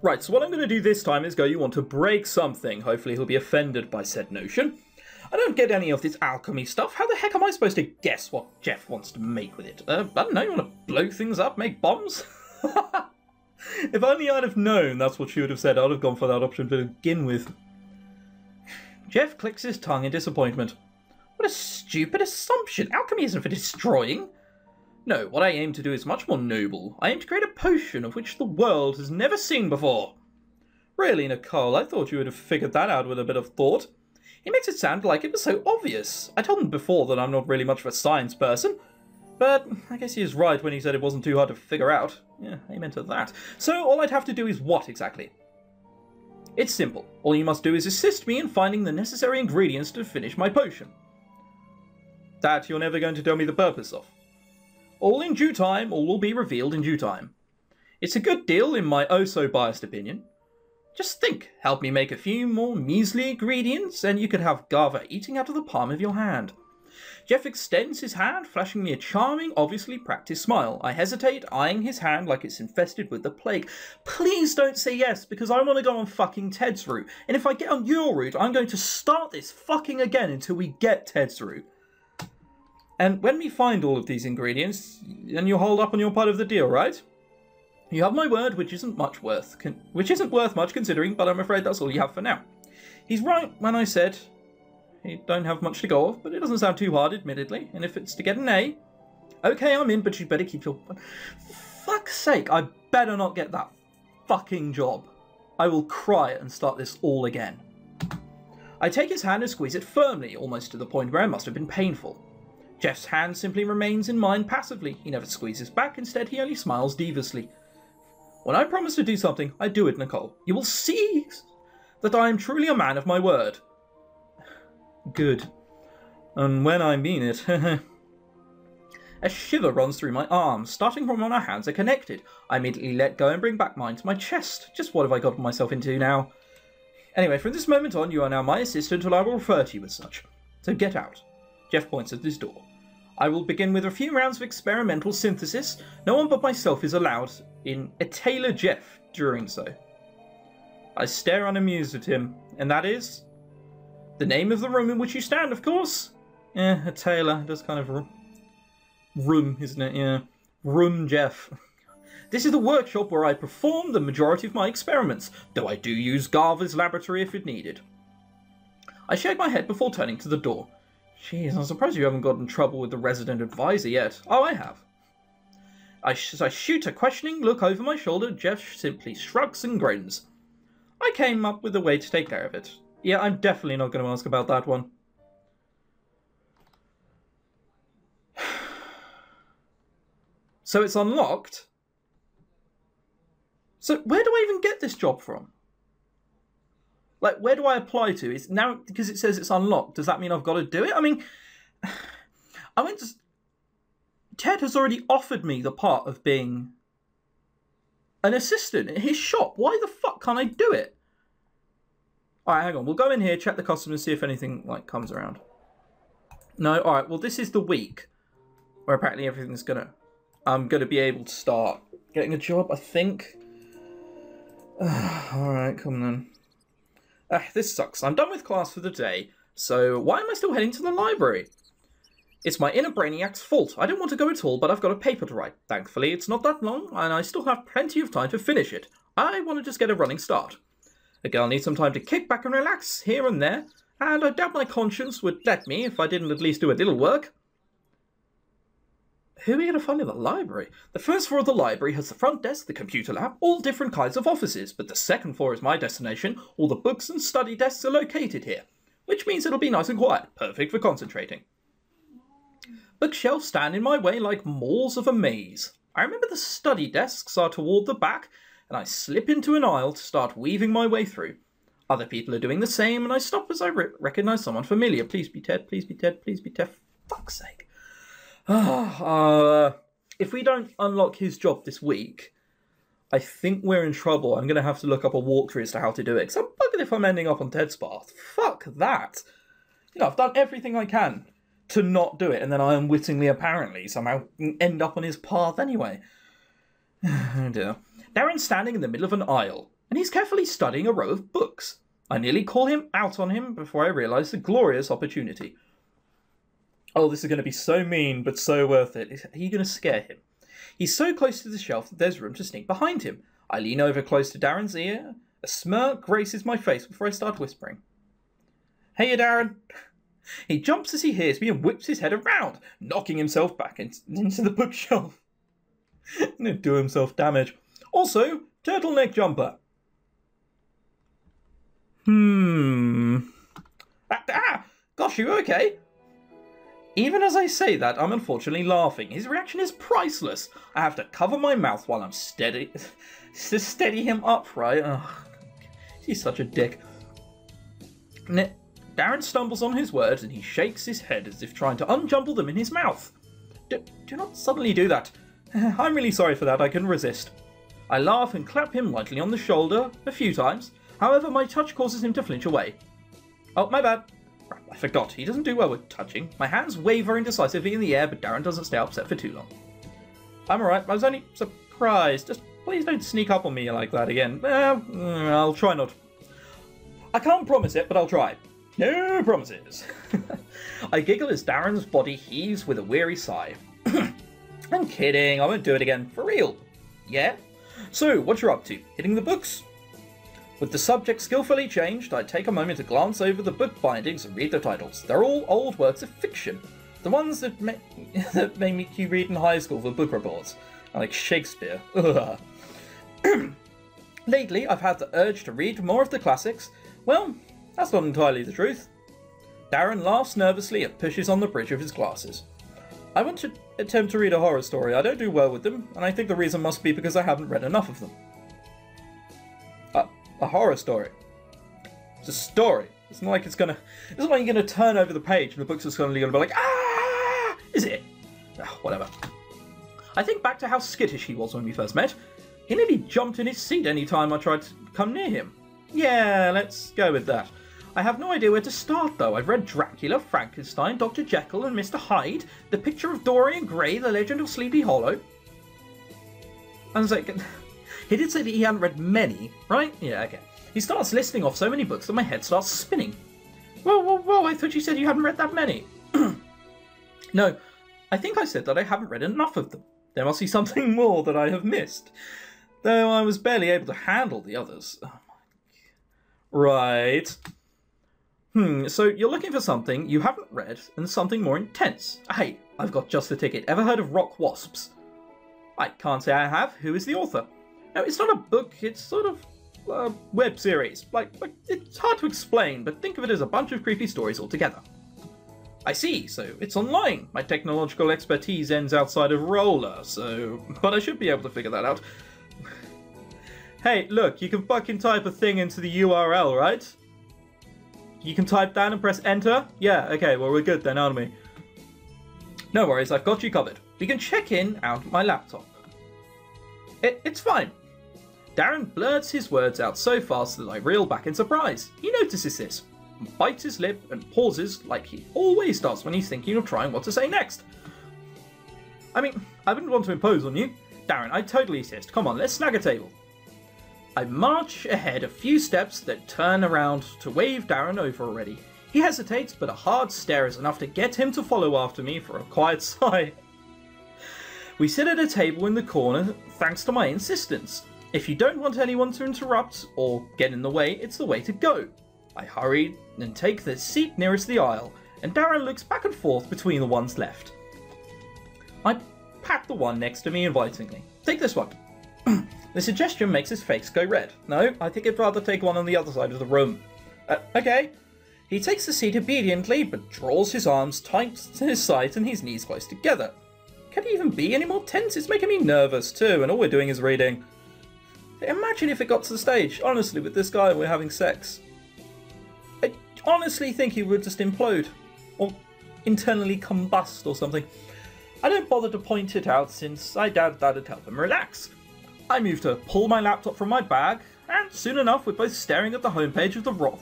Right, so what I'm going to do this time is go, you want to break something. Hopefully he'll be offended by said notion. I don't get any of this alchemy stuff. How the heck am I supposed to guess what Jeff wants to make with it? I don't know, you want to blow things up, make bombs? If only I'd have known that's what she would have said, I'd have gone for that option to begin with. Jeff clicks his tongue in disappointment. What a stupid assumption. Alchemy isn't for destroying. No, what I aim to do is much more noble. I aim to create a potion of which the world has never seen before. Really, Nicole, I thought you would have figured that out with a bit of thought. He makes it sound like it was so obvious. I told him before that I'm not really much of a science person. But I guess he is right when he said it wasn't too hard to figure out. Yeah, amen to that. So all I'd have to do is what exactly? It's simple. All you must do is assist me in finding the necessary ingredients to finish my potion. That you're never going to tell me the purpose of. All in due time, all will be revealed in due time. It's a good deal in my oh-so-biased opinion. Just think, help me make a few more measly ingredients, and you could have Gava eating out of the palm of your hand. Jeff extends his hand, flashing me a charming, obviously practiced smile. I hesitate, eyeing his hand like it's infested with the plague. Please don't say yes, because I want to go on fucking Ted's route. And if I get on your route, I'm going to start this fucking again until we get Ted's route. And when we find all of these ingredients, then you'll hold up on your part of the deal, right? You have my word, which isn't worth much considering, but I'm afraid that's all you have for now. He's right when I said he don't have much to go off, but it doesn't sound too hard, admittedly. And if it's to get an A, okay, I'm in, but you'd better keep your... Fuck's sake, I better not get that fucking job. I will cry and start this all again. I take his hand and squeeze it firmly, almost to the point where it must have been painful. Jeff's hand simply remains in mine passively. He never squeezes back, instead he only smiles deviously. When I promise to do something, I do it, Nicole. You will see that I am truly a man of my word. Good. And when I mean it. A shiver runs through my arms, starting from when our hands are connected. I immediately let go and bring back mine to my chest. Just what have I got myself into now? Anyway, from this moment on, you are now my assistant, and I will refer to you as such. So get out. Jeff points at his door. I will begin with a few rounds of experimental synthesis. No one but myself is allowed in a Taylor Jeff during so. I stare unamused at him, and that is the name of the room in which you stand, of course. Yeah, a Taylor. It does kind of room, isn't it? Yeah. Room Jeff. This is the workshop where I perform the majority of my experiments, though I do use Garva's laboratory if it needed. I shake my head before turning to the door. Jeez, I'm surprised you haven't got in trouble with the resident advisor yet. Oh, I have. As I shoot a questioning look over my shoulder, Jeff simply shrugs and grins. I came up with a way to take care of it. Yeah, I'm definitely not going to ask about that one. So it's unlocked? So where do I even get this job from? Like, where do I apply to? It's now, because it says it's unlocked, does that mean I've got to do it? I mean, I went to... Ted has already offered me the part of being an assistant in his shop. Why the fuck can't I do it? Alright, hang on. We'll go in here, check the customers, see if anything, like, comes around. No? Alright, well, this is the week where apparently everything's gonna... I'm gonna be able to start getting a job, I think. Alright, come on then. This sucks. I'm done with class for the day, so why am I still heading to the library? It's my inner brainiac's fault. I don't want to go at all, but I've got a paper to write. Thankfully, it's not that long, and I still have plenty of time to finish it. I want to just get a running start. A girl needs some time to kick back and relax here and there, and I doubt my conscience would let me if I didn't at least do a little work. Who are we going to find in the library? The first floor of the library has the front desk, the computer lab, all different kinds of offices, but the second floor is my destination. All the books and study desks are located here, which means it'll be nice and quiet, perfect for concentrating. Bookshelves stand in my way like malls of a maze. I remember the study desks are toward the back, and I slip into an aisle to start weaving my way through. Other people are doing the same, and I stop as I recognise someone familiar. Please be Ted, please be Ted, please be Ted. For fuck's sake. If we don't unlock his job this week, I think we're in trouble. I'm going to have to look up a walkthrough as to how to do it, because I'm bugging if I'm ending up on Ted's path. Fuck that. You know, I've done everything I can to not do it, and then I unwittingly, apparently, somehow end up on his path anyway. Oh dear. Darren's standing in the middle of an aisle, and he's carefully studying a row of books. I nearly call him out on him before I realise the glorious opportunity. Oh, this is going to be so mean, but so worth it. Are you going to scare him? He's so close to the shelf that there's room to sneak behind him. I lean over close to Darren's ear. A smirk graces my face before I start whispering. Hey, Darren. He jumps as he hears me and whips his head around, knocking himself back into the bookshelf. Gonna do himself damage. Also, turtleneck jumper. Gosh, you okay? Even as I say that, I'm unfortunately laughing. His reaction is priceless. I have to cover my mouth while I'm steady to steady him upright. Oh, he's such a dick. Darren stumbles on his words and he shakes his head as if trying to unjumble them in his mouth. Do not suddenly do that. I'm really sorry for that, I couldn't resist. I laugh and clap him lightly on the shoulder a few times. However, my touch causes him to flinch away. Oh, my bad. I forgot, he doesn't do well with touching. My hands waver indecisively in the air, but Darren doesn't stay upset for too long. I'm alright, I was only surprised. Just please don't sneak up on me like that again. I'll try not. I can't promise it, but I'll try. No promises. I giggle as Darren's body heaves with a weary sigh. I'm kidding, I won't do it again. For real. Yeah? So, what you're up to? Hitting the books? With the subject skillfully changed, I take a moment to glance over the book bindings and read the titles. They're all old works of fiction. The ones that make you read in high school for book reports. Like Shakespeare. Lately, I've had the urge to read more of the classics. Well, that's not entirely the truth. Darren laughs nervously and pushes on the bridge of his glasses. I want to attempt to read a horror story. I don't do well with them, and I think the reason must be because I haven't read enough of them. A horror story. It's a story. It's not like it's gonna. It's not like you're gonna turn over the page and the book's just suddenly gonna be like, ah! Is it? Oh, whatever. I think back to how skittish he was when we first met. He nearly jumped in his seat any time I tried to come near him. Yeah, let's go with that. I have no idea where to start though. I've read Dracula, Frankenstein, Dr. Jekyll and Mr. Hyde, The Picture of Dorian Gray, The Legend of Sleepy Hollow. I was like, he did say that he hadn't read many, right? Yeah, okay. He starts listing off so many books that my head starts spinning. Whoa, I thought you said you hadn't read that many. No, I think I said that I haven't read enough of them. There must be something more that I have missed. Though I was barely able to handle the others. Oh my... Right. So you're looking for something you haven't read and something more intense. Hey, I've got just the ticket. Ever heard of Rock Wasps? I can't say I have. Who is the author? No, it's not a book. It's sort of a web series. Like, it's hard to explain, but think of it as a bunch of creepy stories all together. I see, so it's online. My technological expertise ends outside of Roller, so... But I should be able to figure that out. Hey, look, you can fucking type a thing into the URL, right? You can type that and press enter? Yeah, okay, well we're good then, aren't we? No worries, I've got you covered. We can check in out my laptop. It's fine. Darren blurts his words out so fast that I reel back in surprise. He notices this, bites his lip and pauses like he always does when he's thinking of trying what to say next. I mean, I wouldn't want to impose on you. Darren, I totally insist. Come on, let's snag a table. I march ahead a few steps, then turn around to wave Darren over already. He hesitates, but a hard stare is enough to get him to follow after me for a quiet sigh. We sit at a table in the corner, thanks to my insistence. If you don't want anyone to interrupt or get in the way, it's the way to go. I hurry and take the seat nearest the aisle, and Darren looks back and forth between the ones left. I pat the one next to me invitingly. Take this one. The suggestion makes his face go red. No, I think I'd rather take one on the other side of the room. Okay. He takes the seat obediently, but draws his arms tight to his sides and his knees close together. Can he even be any more tense? It's making me nervous too, and all we're doing is reading. Imagine if it got to the stage, honestly, with this guy and we're having sex. I honestly think he would just implode. Or internally combust or something. I don't bother to point it out since I doubt that'd help him relax. I move to pull my laptop from my bag, and soon enough we're both staring at the homepage of the Rock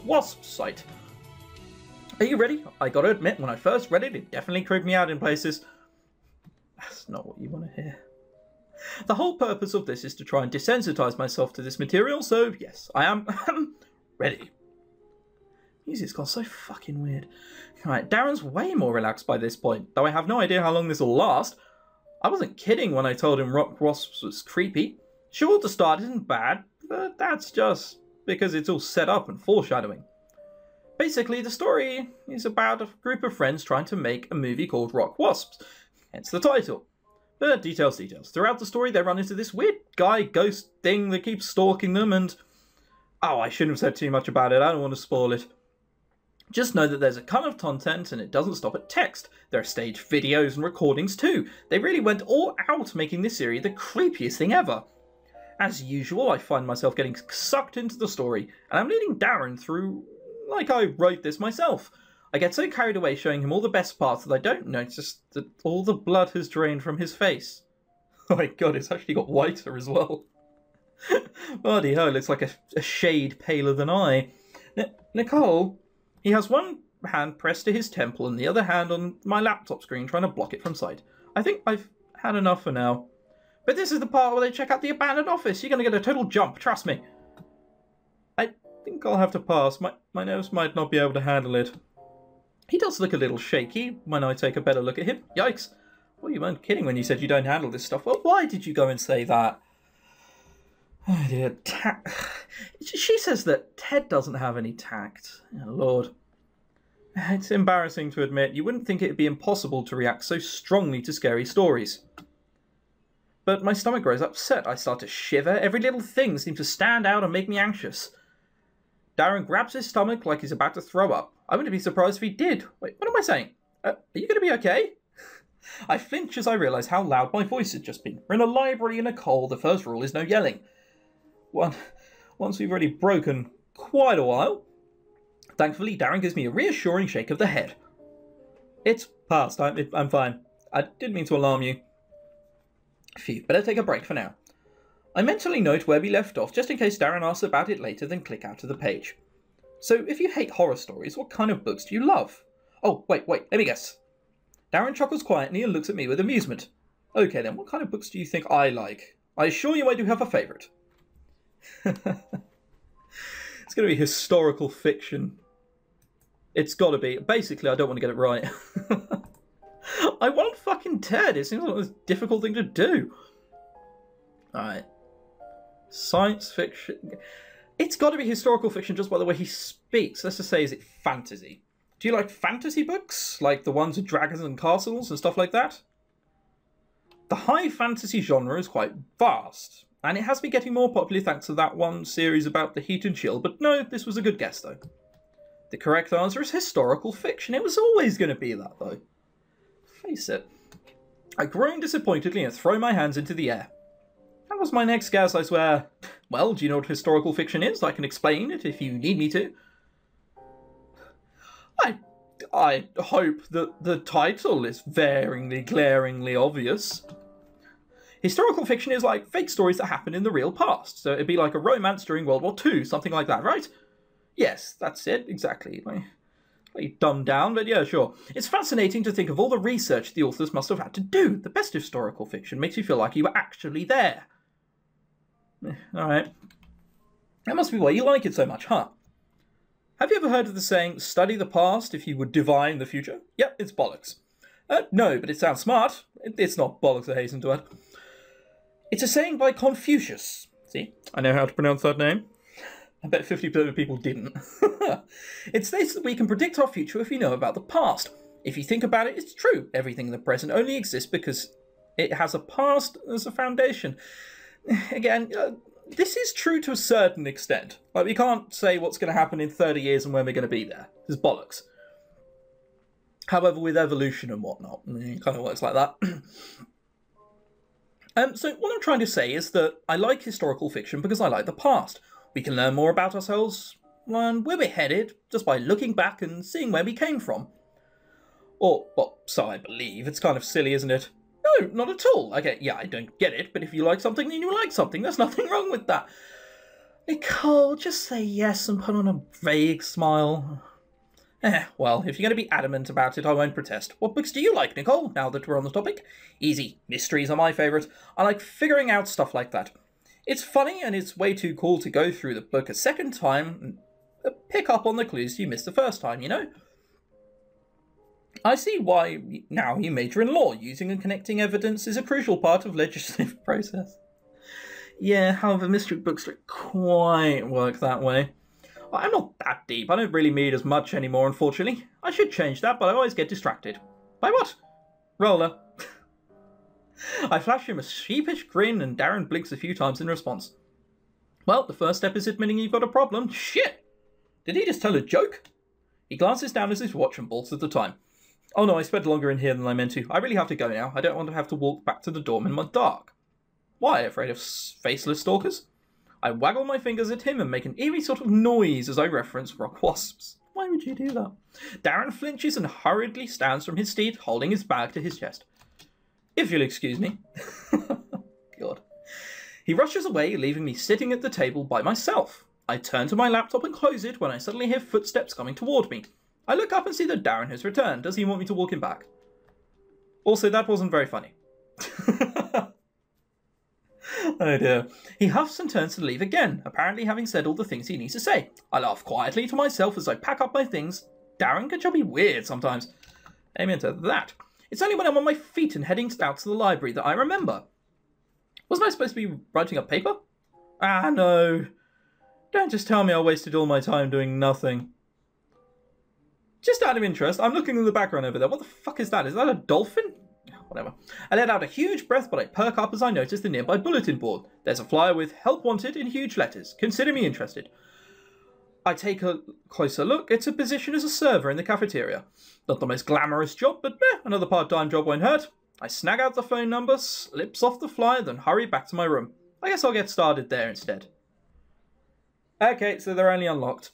Wasp site. Are you ready? I gotta admit, when I first read it, it definitely creeped me out in places. That's not what you want to hear. The whole purpose of this is to try and desensitize myself to this material, so yes, I am ready. Music's gone so fucking weird. Alright, Darren's way more relaxed by this point, though I have no idea how long this will last. I wasn't kidding when I told him Rock Wasps was creepy. Sure, the start isn't bad, but that's just because it's all set up and foreshadowing. Basically, the story is about a group of friends trying to make a movie called Rock Wasps, hence the title. But details. Throughout the story, they run into this weird guy ghost thing that keeps stalking them, and... oh, I shouldn't have said too much about it, I don't want to spoil it. Just know that there's a ton of content, and it doesn't stop at text. There are staged videos and recordings too. They really went all out making this series the creepiest thing ever. As usual, I find myself getting sucked into the story, and I'm leading Darren through like I wrote this myself. I get so carried away showing him all the best parts that I don't notice that all the blood has drained from his face. Oh my god, it's actually got whiter as well. Bloody hell, it's like a shade paler than I. Nicole, he has one hand pressed to his temple and the other hand on my laptop screen trying to block it from sight. I think I've had enough for now. But this is the part where they check out the abandoned office. You're going to get a total jump, trust me. I think I'll have to pass. My nerves might not be able to handle it. He does look a little shaky when I take a better look at him. Yikes. Well, you weren't kidding when you said you don't handle this stuff. Well, why did you go and say that? Oh dear. She says that Ted doesn't have any tact. Oh, Lord. It's embarrassing to admit. You wouldn't think it would be impossible to react so strongly to scary stories. But my stomach grows upset. I start to shiver. Every little thing seems to stand out and make me anxious. Darren grabs his stomach like he's about to throw up. I wouldn't be surprised if he did. Wait, what am I saying? Are you going to be okay? I flinch as I realise how loud my voice has just been. We're in a library in Nicole. The first rule is no yelling. Once we've already broken quite a while. Thankfully, Darren gives me a reassuring shake of the head. It's past. I'm fine. I didn't mean to alarm you. Phew, better take a break for now. I mentally note where we left off, just in case Darren asks about it later, then click out of the page. So, if you hate horror stories, what kind of books do you love? Oh, wait, let me guess. Darren chuckles quietly and looks at me with amusement. Okay then, what kind of books do you think I like? I assure you I do have a favourite. It's going to be historical fiction. It's got to be. Basically, I don't want to get it right. I want fucking Ted. It seems like a difficult thing to do. Alright. Science fiction. It's got to be historical fiction just by the way he speaks. Let's just say, is it fantasy? Do you like fantasy books? Like the ones with dragons and castles and stuff like that? The high fantasy genre is quite vast. And it has been getting more popular thanks to that one series about the heat and chill. But no, this was a good guess though. The correct answer is historical fiction. It was always going to be that though. Face it. I groan disappointedly and throw my hands into the air. That was my next guess, I swear. Well, do you know what historical fiction is? I can explain it if you need me to. I hope that the title is varyingly, glaringly obvious. Historical fiction is like fake stories that happen in the real past. So it'd be like a romance during World War II, something like that, right? Yes, that's it, exactly. Like dumbed down, but yeah, sure. It's fascinating to think of all the research the authors must have had to do. The best historical fiction makes you feel like you were actually there. Alright. That must be why you like it so much, huh? Have you ever heard of the saying, study the past if you would divine the future? Yep, it's bollocks. No, but it sounds smart. It's not bollocks, I hasten to add. It's a saying by Confucius. See, I know how to pronounce that name. I bet 50% of people didn't. It states that we can predict our future if we know about the past. If you think about it, it's true. Everything in the present only exists because it has a past as a foundation. Again, this is true to a certain extent. Like, we can't say what's going to happen in 30 years and when we're going to be there. It's bollocks. However, with evolution and whatnot, it kind of works like that. So what I'm trying to say is that I like historical fiction because I like the past. We can learn more about ourselves and where we're headed just by looking back and seeing where we came from. Or, well, so I believe. It's kind of silly, isn't it? No, not at all. Okay, yeah, I don't get it, but if you like something, then you like something. There's nothing wrong with that. Nicole, just say yes and put on a vague smile. Well, if you're going to be adamant about it, I won't protest. What books do you like, Nicole, now that we're on the topic? Easy. Mysteries are my favourite. I like figuring out stuff like that. It's funny, and it's way too cool to go through the book a second time and pick up on the clues you missed the first time, you know? I see why now you major in law. Using and connecting evidence is a crucial part of legislative process. Yeah, however, mystery books don't quite work that way. I'm not that deep. I don't really read as much anymore, unfortunately. I should change that, but I always get distracted. By what? Roller. I flash him a sheepish grin, and Darren blinks a few times in response. Well, the first step is admitting you've got a problem. Shit! Did he just tell a joke? He glances down at his watch and bolts at the time. Oh no, I spent longer in here than I meant to. I really have to go now. I don't want to have to walk back to the dorm in the dark. Why, afraid of faceless stalkers? I waggle my fingers at him and make an eerie sort of noise as I reference rock wasps. Why would you do that? Darren flinches and hurriedly stands from his seat, holding his bag to his chest. If you'll excuse me. God. He rushes away, leaving me sitting at the table by myself. I turn to my laptop and close it when I suddenly hear footsteps coming toward me. I look up and see that Darren has returned. Does he want me to walk him back? Also, that wasn't very funny. Oh dear. He huffs and turns to leave again, apparently having said all the things he needs to say. I laugh quietly to myself as I pack up my things. Darren can just be weird sometimes. Amen to that. It's only when I'm on my feet and heading out to the library that I remember. Wasn't I supposed to be writing a paper? Ah, no. Don't just tell me I wasted all my time doing nothing. Just out of interest, I'm looking in the background over there. What the fuck is that? Is that a dolphin? Whatever. I let out a huge breath, but I perk up as I notice the nearby bulletin board. There's a flyer with "Help Wanted" in huge letters. Consider me interested. I take a closer look. It's a position as a server in the cafeteria. Not the most glamorous job, but another part-time job won't hurt. I snag out the phone number, slips off the flyer, then hurry back to my room. I guess I'll get started there instead. Okay, so they're only unlocked.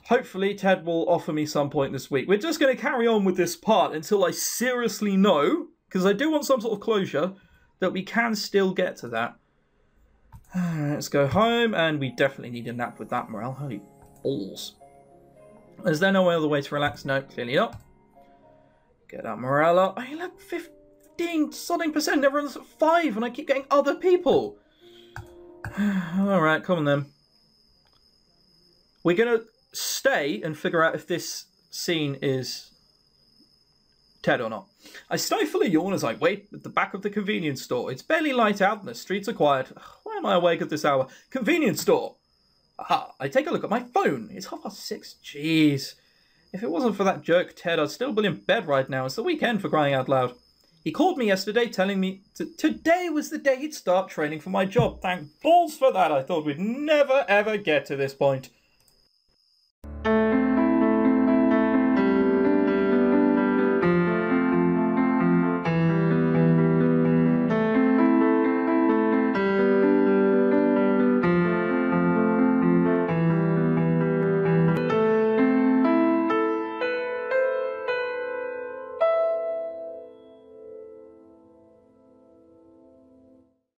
Hopefully Ted will offer me some point this week. We're just going to carry on with this part until I seriously know, because I do want some sort of closure, that we can still get to that. Let's go home, and we definitely need a nap with that morale. Holy balls. Is there no other way to relax? No, clearly not. Get that morale up. I look 15% everyone's at 5, and I keep getting other people. Alright, come on then. We're going to stay and figure out if this scene is Ted or not. I stifle a yawn as I wait at the back of the convenience store. It's barely light out and the streets are quiet. Why am I awake at this hour? Convenience store! Aha! I take a look at my phone. It's 6:30. Jeez. If it wasn't for that jerk Ted, I'd still be in bed right now. It's the weekend, for crying out loud. He called me yesterday telling me today was the day he'd start training for my job. Thank balls for that. I thought we'd never ever get to this point.